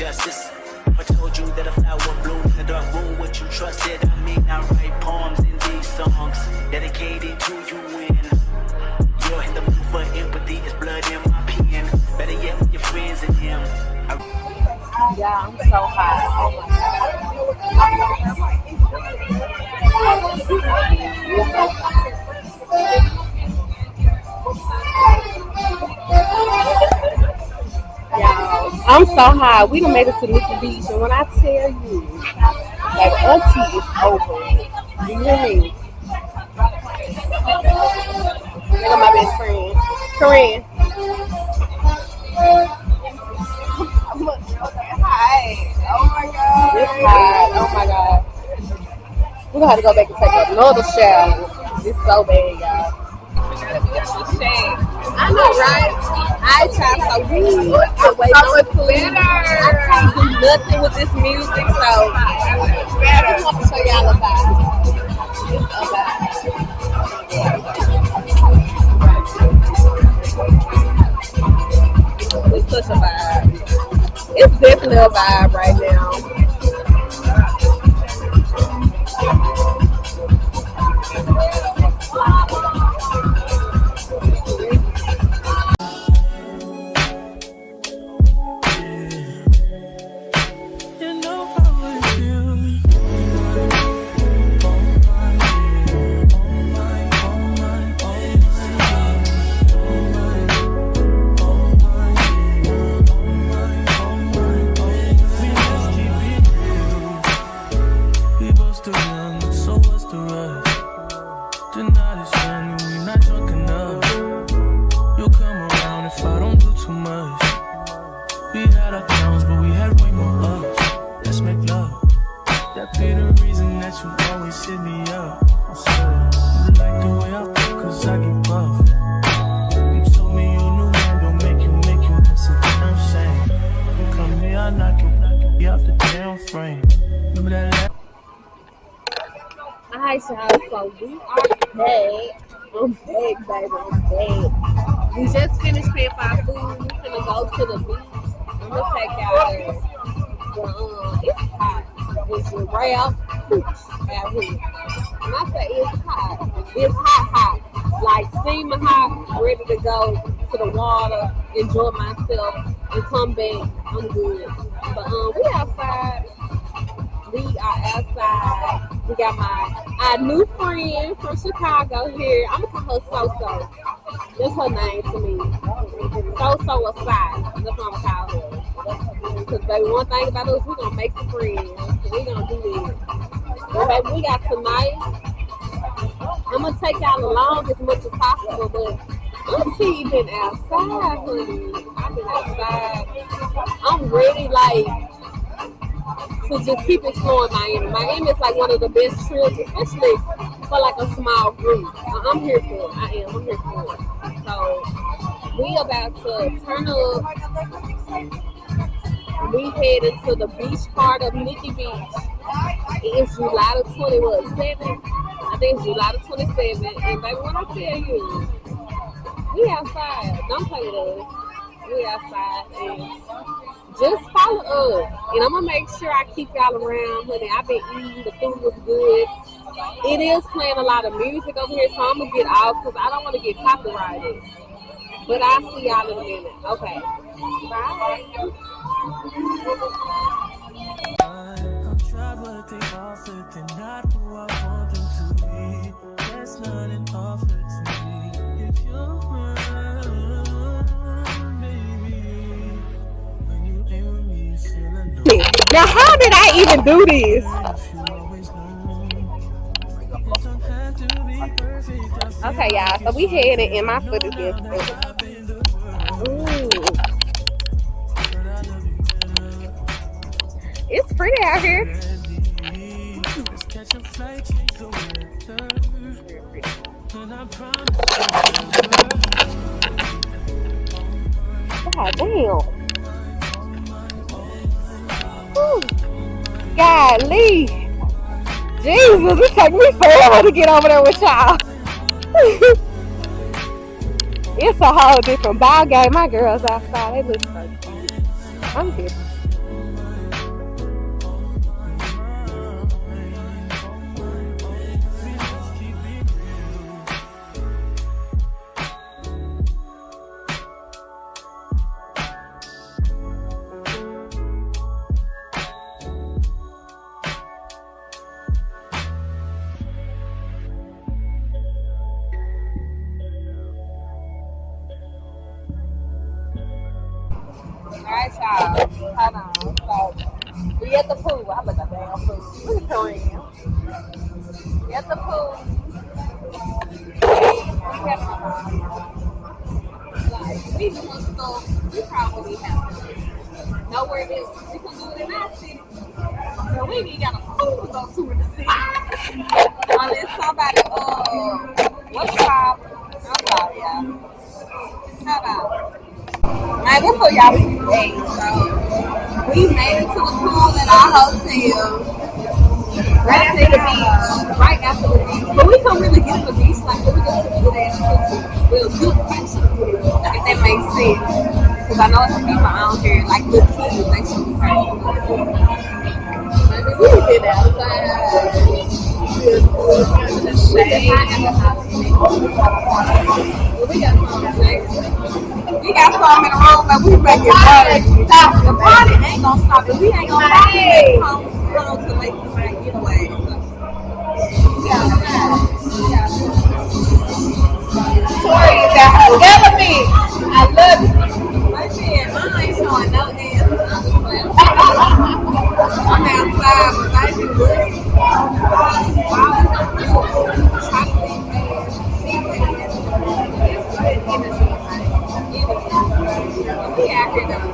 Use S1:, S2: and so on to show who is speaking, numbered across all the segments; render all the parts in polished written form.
S1: justice. I told you that a flower blooms in the dark room, would you trust it? I mean, I write poems in these songs dedicated to you when you're in the mood for empathy. It's blood in my pen. Better yet, with your friends and him.
S2: Yeah, I'm so hot. Oh my yeah, I'm so high. We done made it to Nikki Beach, and when I tell you, like, auntie is over. Do you hear me? Look at my best friend, Corinne. Hi. Oh my god. It's hot. Oh my god. We're gonna have to go back and take another shower. It's so bad, y'all. I know, right? I try so good. I wait on better. I can't do nothing with this music, so I just want to show y'all a vibe. It's such a vibe. It's definitely a vibe right now. Alright, y'all, so we are back. I'm back, baby. I'm back. We just finished paying for our food. We're gonna go to the beach. I'm gonna take y'all there. It's hot. It's right out here. When I say it's hot. Like steaming hot, ready to go to the water, enjoy myself, and come back. I'm good. But we outside. We are outside. We got our new friend from Chicago here. I'm gonna call her So-So. That's her name to me. So-So aside. That's what I'm gonna call her. Because baby, one thing about us, we're gonna make some friends. We're gonna do this. But baby, we got tonight. I'm gonna take y'all along as much as possible, but Auntie been outside, honey. I've been outside. I'm ready, like, to just keep exploring Miami. Miami is like one of the best trips, especially for like a small group. I'm here for it. I'm here for it. So we about to turn up. We headed to the beach part of Nikki Beach. It's July the 27th. I think it's July the 27th. And baby, when I tell you, we outside. Don't play with us. We outside. And just follow us. And I'm going to make sure I keep y'all around, honey. I've been eating. The food was good. It is playing a lot of music over here, so I'm going to get off because I don't want to get copyrighted. But I'll see y'all in a minute. Okay. Bye. I'm traveling, they offer, they're not who I want them to be. There's nothing offered to me. If you're baby, when you ain't with me, you feel alone. Now, how did I even do this? Okay, y'all, so we headed and my foot is getting stuck. Ooh. It's pretty out here. God damn. Whew. Golly. Jesus, it took me forever to get over there with y'all. It's a whole different ball game. My girls outside, they look so cute. I'm different. We at the pool. I look a damn fool. Look at Torian. We at the pool. We doing stuff we probably have to do. Nowhere else. We can do it in our city. But we ain't even got a pool to go to in the city. Unless somebody, what's the problem? I'm sorry, y'all. Shout out. Man, what's up, y'all? Hey, so we made it to the pool at our hotel. Right after the beach. Right after the beach. But we couldn't really get to the beach like that. We just took good ass pictures. Well, good pictures. If that makes sense. Because I know some people out here, like little kids, they should be crazy. Maybe we been outside. The shade. We got some shade. We got some in the room, but we make it work. The party ain't gonna stop it. We ain't gonna come to Lake Tonight getaway. Tori, you got her element. I love it. My man, I ain't showing no ass. I'm outside, but baby, we out here though.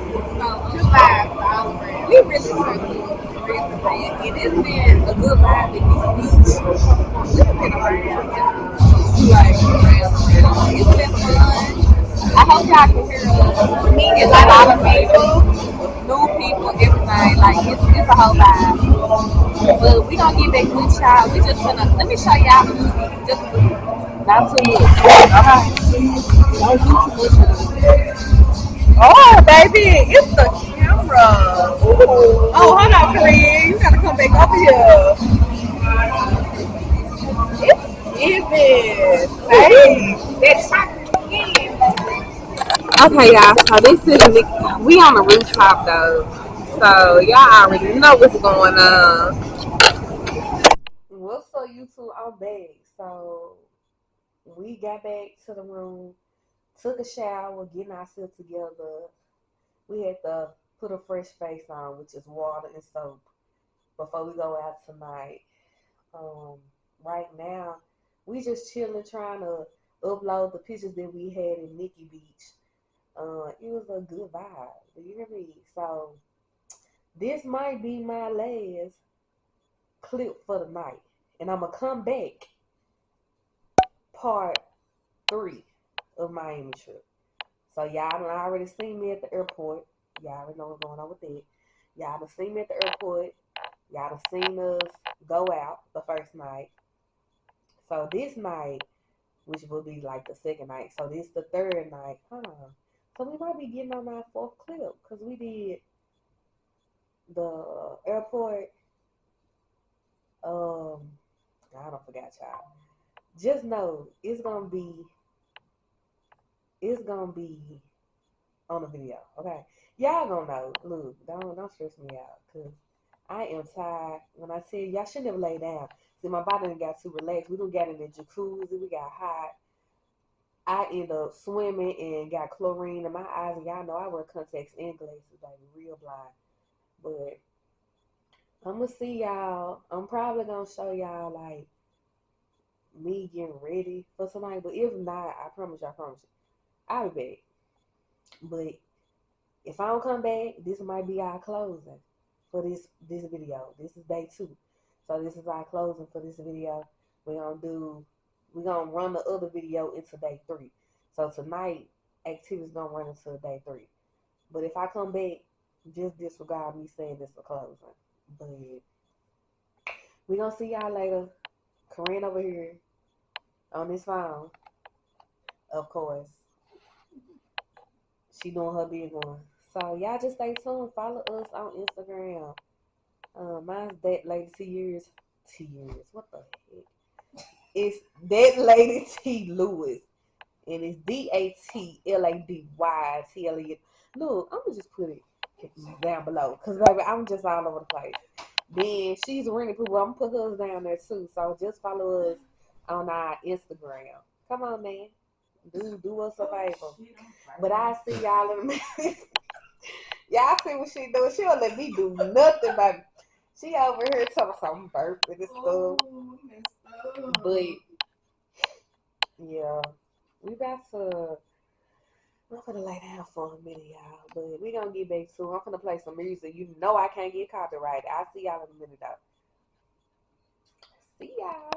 S2: We really turned up for real. And it's been a good vibe at Nikki Beach. We've been around. Like, it's been fun. I hope y'all can hear us. Meeting like a lot of people, new people, everything. Like, it's a whole vibe. But we gonna get back with y'all. We just gonna, let me show y'all the movie. Just not too much. Okay. Don't do too much of it. Oh, baby, it's the camera. Ooh. Oh, hold on, Korean. You gotta come back over here. It's even. Hey, that's okay, y'all. So this is we on the rooftop though. So y'all already know what's going on. What's up, YouTube? I'm back. So we got back to the room, took a shower, getting ourselves together. We had to put a fresh face on, which is water and soap, before we go out tonight. Right now, we just chilling, trying to upload the pictures that we had in Nikki Beach. It was a good vibe. Do you hear me? So this might be my last clip for the night, and I'm gonna come back part 3 of Miami trip. So y'all done already seen me at the airport. Y'all already know what's going on with that. Y'all done seen me at the airport. Y'all done seen us go out the first night. So this night, which will be like the second night. So this the third night. So we might be getting on our 4th clip because we did the airport. I don't forget y'all. Just know it's gonna be on the video, okay? Y'all gonna know. Look, don't stress me out, cause I am tired. When I tell y'all should never lay down. See, my body done got too relaxed. We done got in the jacuzzi. We got hot. I end up swimming and got chlorine in my eyes. And y'all know I wear contacts and glasses, like real blind. But I'm gonna see y'all. I'm probably gonna show y'all like me getting ready for tonight. But if not, I promise you, I'll be back. But if I don't come back, this might be our closing for this video. This is day 2. So this is our closing for this video. We're gonna run the other video into day 3. So tonight, activity's gonna run into day 3. But if I come back, just disregard me saying this for closing. But we're gonna see y'all later. Corinne over here on this phone, of course. She doing her big one. So y'all just stay tuned. Follow us on Instagram. Mine's that lady T-Years. T-Years. What the heck? It's that lady T Lewis. And it's DATLADYTLE. Look, I'm gonna just put it down below. Cause baby, I'm just all over the place. Then she's Rennie Poo. I'm gonna put hers down there too. So just follow us on our Instagram. Come on, man. Do us a favor. But I'll see y'all in a minute.
S3: Y'all see what she doing? She don't let me do nothing, baby. She over here talking some burping and stuff. But yeah, we about to. I'm gonna lay down for a minute, y'all. But we gonna get back to. I'm gonna play some music. You know I can't get copyrighted. I'll see y'all in a minute, though. See y'all.